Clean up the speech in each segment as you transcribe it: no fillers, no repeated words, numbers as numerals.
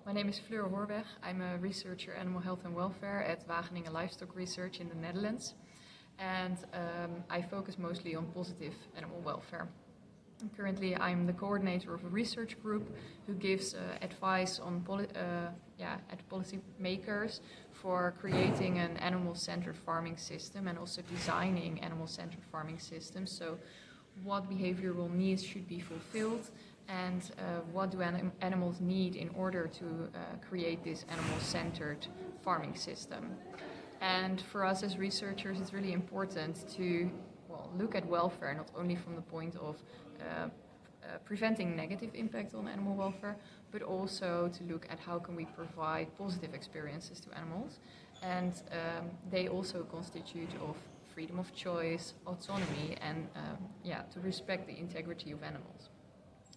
My name is Fleur Hoorweg. I'm a researcher animal health and welfare at Wageningen Livestock Research in the Netherlands. And I focus mostly on positive animal welfare. And currently, I'm the coordinator of a research group who gives advice on policy makers for creating an animal-centered farming system and also designing animal-centered farming systems. So what behavioral needs should be fulfilled and what do animals need in order to create this animal-centered farming system. And for us as researchers, it's really important to look at welfare not only from the point of preventing negative impact on animal welfare, but also to look at how can we provide positive experiences to animals. And they also constitute of freedom of choice, autonomy, and to respect the integrity of animals.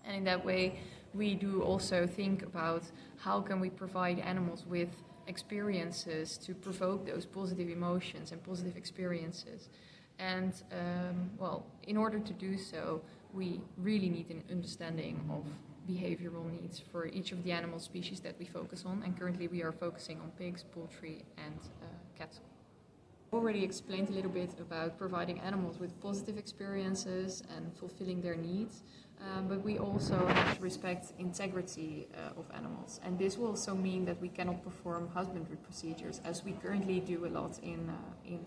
And in that way, we do also think about how can we provide animals with experiences to provoke those positive emotions and positive experiences. And in order to do so, we really need an understanding of behavioral needs for each of the animal species that we focus on. And currently we are focusing on pigs, poultry, and cattle. I already explained a little bit about providing animals with positive experiences and fulfilling their needs. But we also have to respect integrity of animals. And this will also mean that we cannot perform husbandry procedures as we currently do a lot in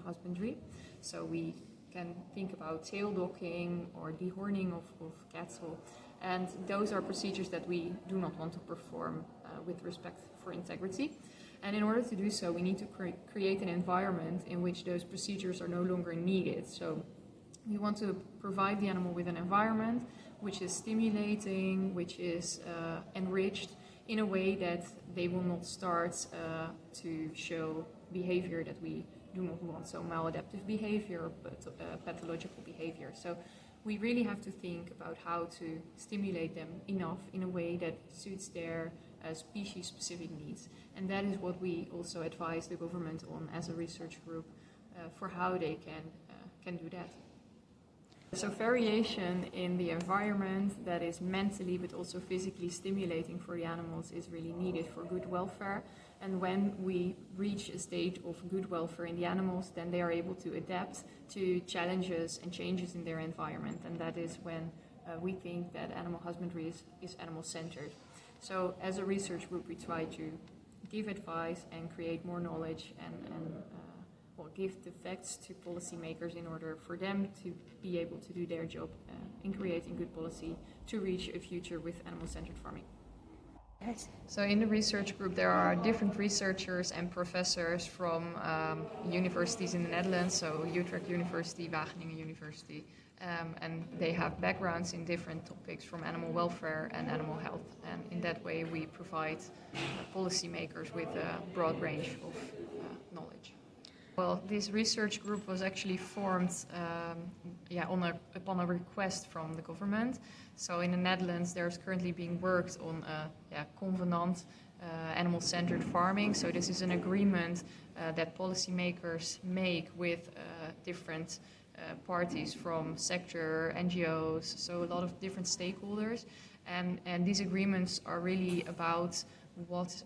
husbandry. So we can think about tail docking or dehorning of cattle. And those are procedures that we do not want to perform with respect for integrity. And in order to do so, we need to create an environment in which those procedures are no longer needed. So we want to provide the animal with an environment which is stimulating, which is enriched in a way that they will not start to show behavior that we do not want, so maladaptive behavior, but pathological behavior. So we really have to think about how to stimulate them enough in a way that suits their species-specific needs. And that is what we also advise the government on as a research group for how they can do that. So variation in the environment that is mentally but also physically stimulating for the animals is really needed for good welfare. And when we reach a state of good welfare in the animals, then they are able to adapt to challenges and changes in their environment. And that is when we think that animal husbandry is animal-centered. So as a research group, we try to give advice and create more knowledge and give the facts to policymakers in order for them to be able to do their job in creating good policy to reach a future with animal-centered farming. So in the research group there are different researchers and professors from universities in the Netherlands, so Utrecht University, Wageningen University, and they have backgrounds in different topics from animal welfare and animal health, and in that way we provide policymakers with a broad range of knowledge. Well, this research group was actually formed upon a request from the government. So in the Netherlands, there's currently being worked on a covenant animal-centered farming. So this is an agreement that policymakers make with different parties from sector, NGOs, so a lot of different stakeholders. And these agreements are really about what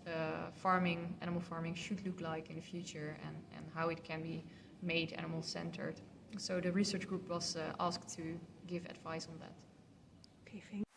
animal farming should look like in the future and how it can be made animal-centered. So the research group was asked to give advice on that. Okay, thank you.